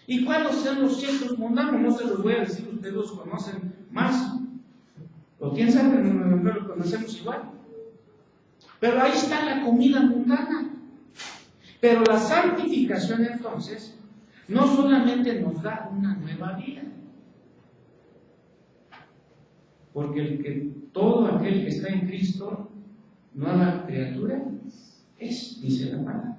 ¿Y cuáles son los chetos mundanos? No se los voy a decir, ustedes los conocen más. O quién sabe, no lo conocemos igual. Pero ahí está la comida mundana. Pero la santificación entonces no solamente nos da una nueva vida, porque todo aquel que está en Cristo, nueva criatura, dice la palabra.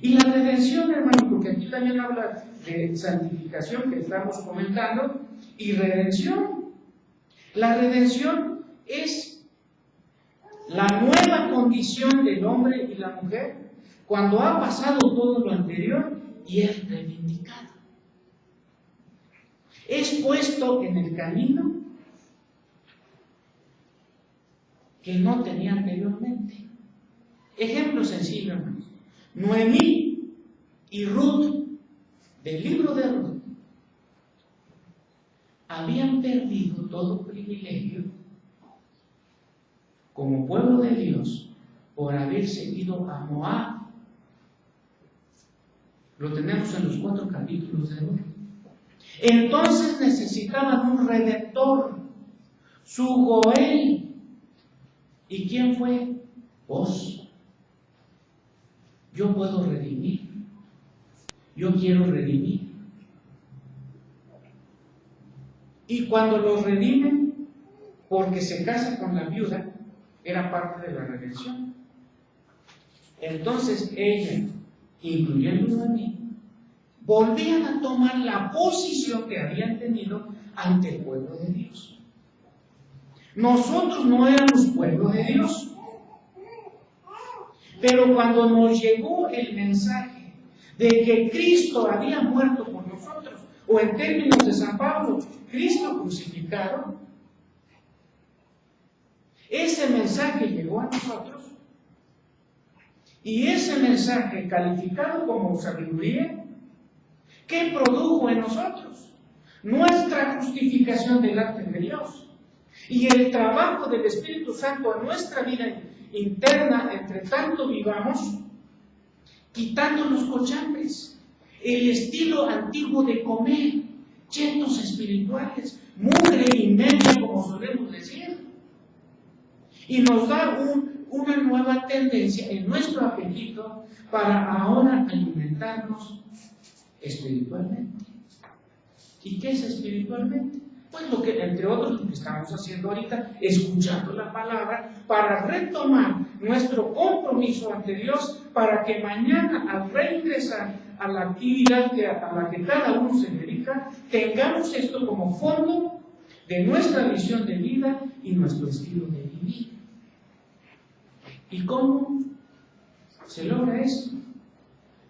Y la redención, hermano, porque aquí también habla de santificación que estamos comentando, y redención. La redención es la nueva condición del hombre y la mujer cuando ha pasado todo lo anterior y es reivindicado. Es puesto en el camino que no tenía anteriormente. Ejemplo sencillo, hermanos. Noemí y Ruth, del libro de Ruth, habían perdido todo privilegio como pueblo de Dios por haberse ido a Moab. Lo tenemos en los 4 capítulos de Ruth. Entonces necesitaban un redentor, su Goel. ¿Y quién fue? Vos. Yo puedo redimir. Yo quiero redimir. Y cuando los redimen, porque se casa con la viuda, era parte de la redención. Entonces ella, incluyéndome a mí, volvían a tomar la posición que habían tenido ante el pueblo de Dios. Nosotros no éramos pueblo de Dios, pero cuando nos llegó el mensaje de que Cristo había muerto por nosotros, o en términos de San Pablo, Cristo crucificado, ese mensaje llegó a nosotros, y ese mensaje calificado como sabiduría, ¿qué produjo en nosotros? Nuestra justificación delante de Dios y el trabajo del Espíritu Santo en nuestra vida interna, entre tanto vivamos, quitando los cochambres, el estilo antiguo de comer, chetos espirituales, mugre y media, como solemos decir, y nos da una nueva tendencia en nuestro apetito para ahora alimentarnos espiritualmente. ¿Y qué es espiritualmente? Pues lo que, entre otros, lo que estamos haciendo ahorita, escuchando la palabra, para retomar nuestro compromiso ante Dios, para que mañana, al reingresar a la actividad a la que cada uno se dedica, tengamos esto como fondo de nuestra visión de vida y nuestro estilo de vivir. ¿Y cómo se logra esto?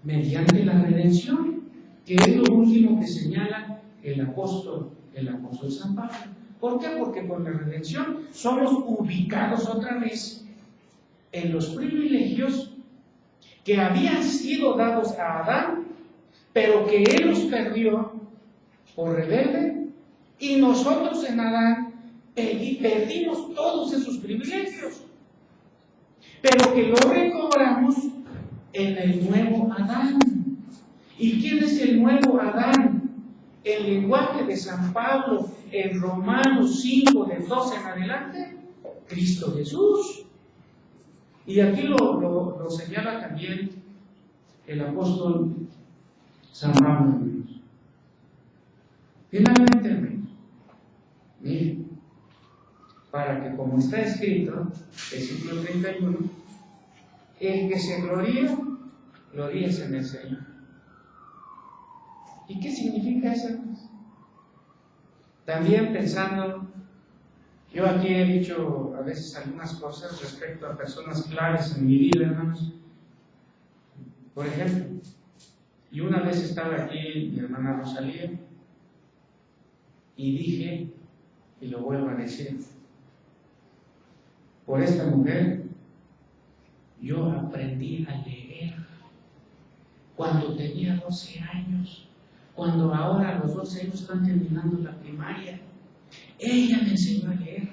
Mediante la redención, que es lo último que señala el apóstol San Pablo. ¿Por qué? Porque con la redención somos ubicados otra vez en los privilegios que habían sido dados a Adán pero que Él los perdió por rebelde, y nosotros en Adán perdimos todos esos privilegios, pero que lo recobramos en el nuevo Adán. ¿Y quién es el nuevo Adán? El lenguaje de San Pablo en Romanos 5, del 12 en adelante, Cristo Jesús. Y aquí lo señala también el apóstol San Pablo. Finalmente, hermanos, miren, para que, como está escrito, versículo 31, el que se gloría, gloríese en el Señor. ¿Y qué significa eso, hermanos? También pensando, yo aquí he dicho a veces algunas cosas respecto a personas claves en mi vida, hermanos. Por ejemplo, y una vez estaba aquí mi hermana Rosalía, y dije, y lo vuelvo a decir, por esta mujer yo aprendí a leer cuando tenía 12 años, cuando ahora a los 12 años están terminando la primaria. Ella me enseñó a leer.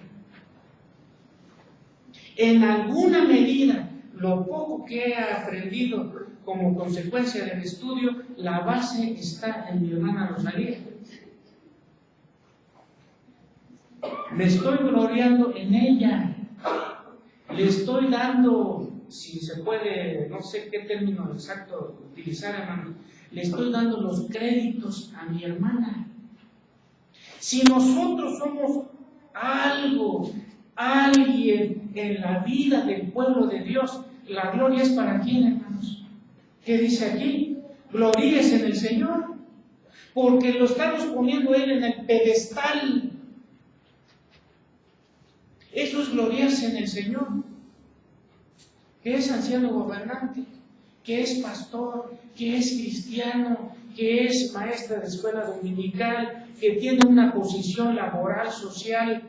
En alguna medida, lo poco que he aprendido como consecuencia del estudio, la base está en mi hermana Rosalía. Me estoy gloriando en ella. Le estoy dando, si se puede, no sé qué término exacto utilizar, hermano, le estoy dando los créditos a mi hermana. Si nosotros somos alguien en la vida del pueblo de Dios, la gloria es para quién, hermanos. ¿Qué dice aquí? Gloríese en el Señor, porque lo estamos poniendo Él en el pedestal. Eso es gloriarse en el Señor, que es anciano gobernante, que es pastor, que es cristiano, que es maestra de escuela dominical, que tiene una posición laboral, social,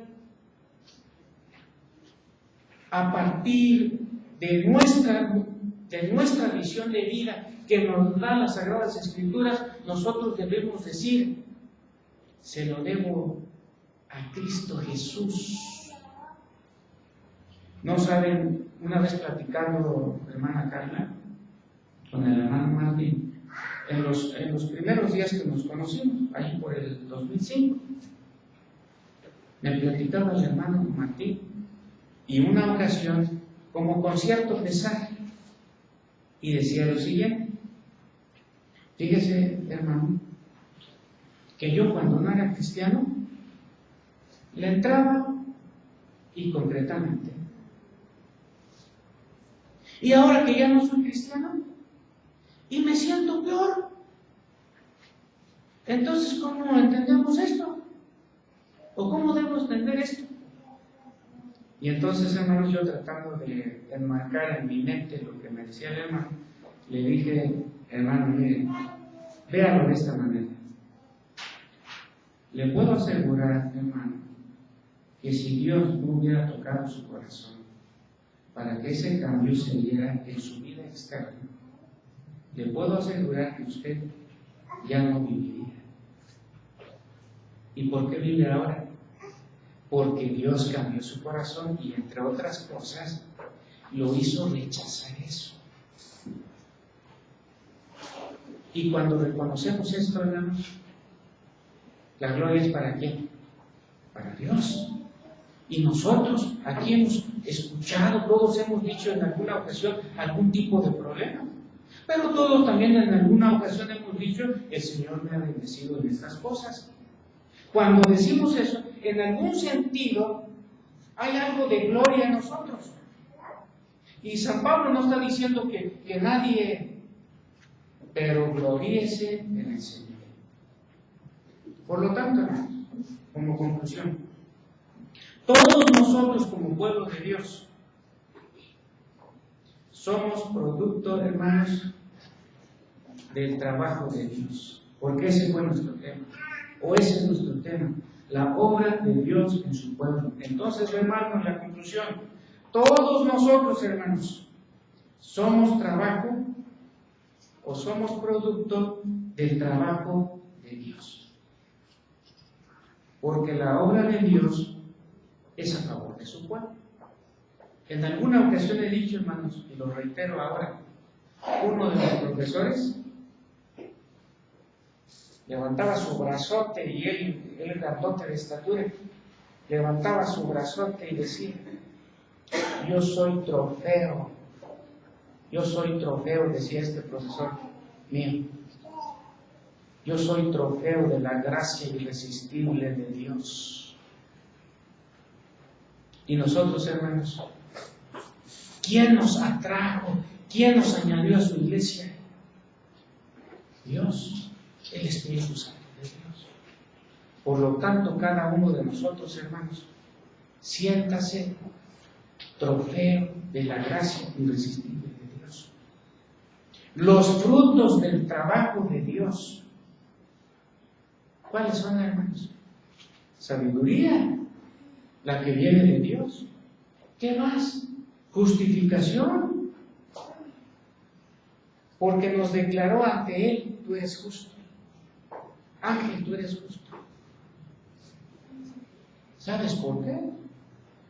a partir de nuestra visión de vida que nos dan las Sagradas Escrituras. Nosotros debemos decir, se lo debo a Cristo Jesús. No saben, una vez platicando hermana Carla con el hermano Martín, en los primeros días que nos conocimos, ahí por el 2005, me platicaba el hermano Martín, y una ocasión, como con cierto pesar, y decía lo siguiente: fíjese, hermano, que yo cuando no era cristiano, le entraba y concretamente. Y ahora que ya no soy cristiano, y me siento peor. Entonces, ¿cómo entendemos esto? ¿O cómo debemos entender esto? Y entonces, hermanos, yo tratando de enmarcar en mi mente lo que me decía el hermano, le dije, hermano, mire, véalo de esta manera. Le puedo asegurar, hermano, que si Dios no hubiera tocado su corazón para que ese cambio se diera en su vida externa, le puedo asegurar que usted ya no viviría. ¿Y por qué vive ahora? Porque Dios cambió su corazón y, entre otras cosas, lo hizo rechazar eso. Y cuando reconocemos esto, hermanos, la gloria es ¿para quién? Para Dios. Y nosotros aquí hemos escuchado, todos hemos dicho en alguna ocasión algún tipo de problema, pero todos también en alguna ocasión hemos dicho, el Señor me ha bendecido en estas cosas. Cuando decimos eso, en algún sentido hay algo de gloria en nosotros. Y San Pablo no está diciendo que nadie, pero gloríese en el Señor. Por lo tanto, hermanos, como conclusión, todos nosotros como pueblo de Dios somos producto, hermanos, del trabajo de Dios, porque ese fue nuestro tema, o ese es nuestro tema, la obra de Dios en su pueblo. Entonces, hermanos, la conclusión, todos nosotros, hermanos, somos trabajo o somos producto del trabajo de Dios. Porque la obra de Dios es a favor de su pueblo. En alguna ocasión he dicho, hermanos, y lo reitero ahora, uno de los profesores levantaba su brazote, y él grandote de estatura, levantaba su brazote y decía: yo soy trofeo, decía este profesor mío, yo soy trofeo de la gracia irresistible de Dios. Y nosotros, hermanos, ¿quién nos atrajo? ¿Quién nos añadió a su iglesia? Dios, el Espíritu Santo de Dios. Por lo tanto, cada uno de nosotros, hermanos, siéntase trofeo de la gracia irresistible de Dios. Los frutos del trabajo de Dios, ¿cuáles son, hermanos? Sabiduría, la que viene de Dios. ¿Qué más? Justificación, porque nos declaró ante Él: tú eres justo. Ángel, tú eres justo. ¿Sabes por qué?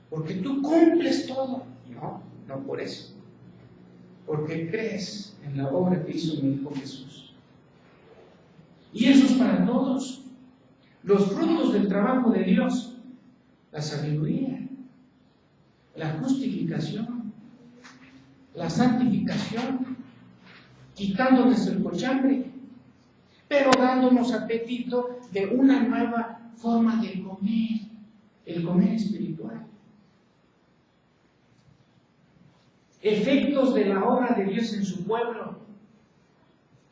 Porque tú cumples todo. No por eso. Porque crees en la obra que hizo mi Hijo Jesús. Y eso es para todos. Los frutos del trabajo de Dios: la sabiduría, la justificación, la santificación, quitándonos el cochambre, pero dándonos apetito de una nueva forma de comer, el comer espiritual. Efectos de la obra de Dios en su pueblo.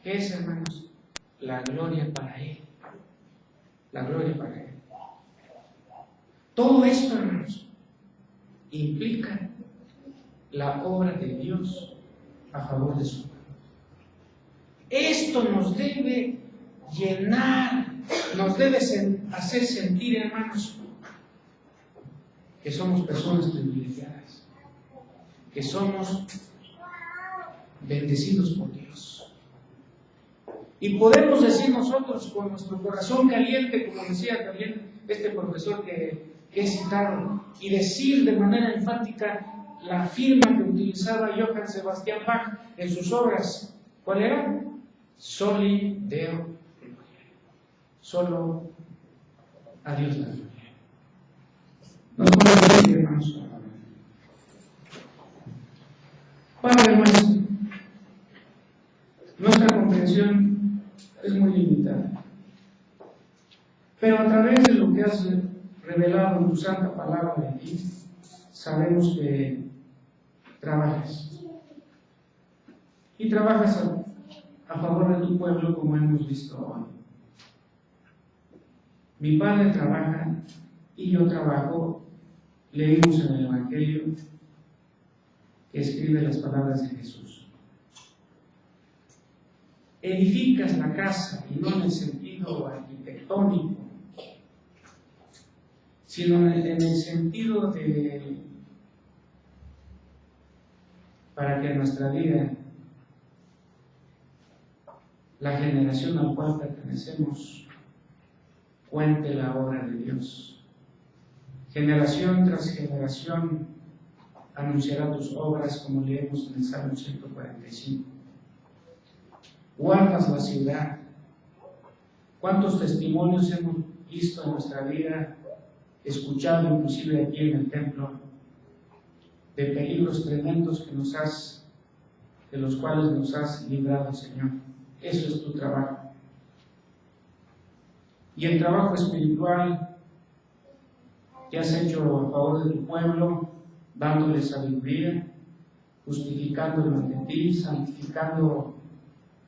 ¿Qué es, hermanos? La gloria para Él. La gloria para Él. Todo esto, hermanos, implica la obra de Dios a favor de su pueblo. Esto nos debe llenar, nos debe hacer sentir, hermanos, que somos personas privilegiadas, que somos bendecidos por Dios. Y podemos decir nosotros con nuestro corazón caliente, como decía también este profesor que he citado, y decir de manera enfática la firma que utilizaba Johann Sebastian Bach en sus obras. ¿Cuál era? Soli Deo Gloria. Solo a Dios la gloria. Nos ponemos aquí, hermanos. Padre, hermanos, nuestra comprensión es muy limitada, pero a través de lo que has revelado en tu santa palabra de ti, sabemos que trabajas. Y trabajas a favor de tu pueblo, como hemos visto hoy. Mi Padre trabaja y yo trabajo. Leímos en el Evangelio que escribe las palabras de Jesús. Edificas la casa, y no en el sentido arquitectónico, sino en el sentido de para que en nuestra vida la generación a la cual pertenecemos cuente la obra de Dios. Generación tras generación anunciará tus obras, como leemos en el Salmo 145. Guardas la ciudad. ¿Cuántos testimonios hemos visto en nuestra vida, escuchado inclusive aquí en el templo, de peligros tremendos de los cuales nos has librado, Señor? Eso es tu trabajo. Y el trabajo espiritual que has hecho a favor de tu pueblo, dándole sabiduría, justificándolo ante ti, santificando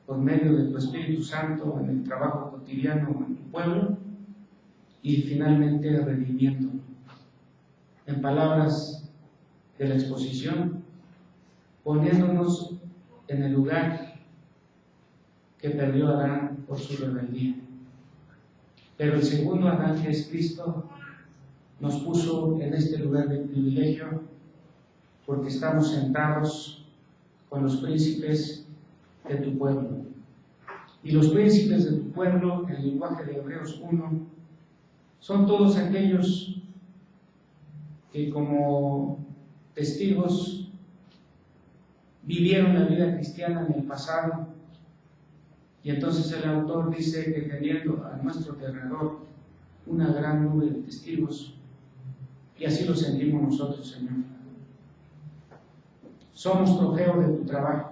por medio de tu Espíritu Santo en el trabajo cotidiano en tu pueblo, y finalmente redimiendo. En palabras de la exposición, poniéndonos en el lugar que perdió Adán por su rebeldía. Pero el segundo Adán, que es Cristo, nos puso en este lugar de privilegio, porque estamos sentados con los príncipes de tu pueblo. Y los príncipes de tu pueblo, en el lenguaje de Hebreos 1, son todos aquellos que como testigos vivieron la vida cristiana en el pasado. Y entonces el autor dice que teniendo a nuestro alrededor una gran nube de testigos, y así lo sentimos nosotros, Señor. Somos trofeo de tu trabajo.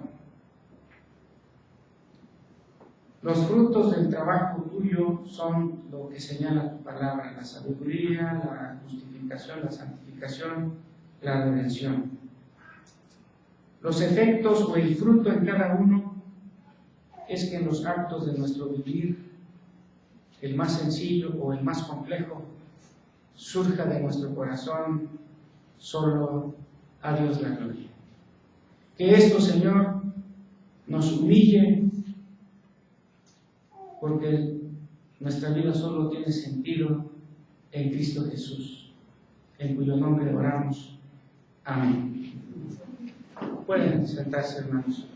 Los frutos del trabajo tuyo son lo que señala tu palabra: la sabiduría, la justificación, la santificación, la redención. Los efectos o el fruto en cada uno es que en los actos de nuestro vivir, el más sencillo o el más complejo, surja de nuestro corazón solo a Dios la gloria. Que esto, Señor, nos humille, porque nuestra vida solo tiene sentido en Cristo Jesús, en cuyo nombre oramos. Amén. Pueden sentarse, hermanos.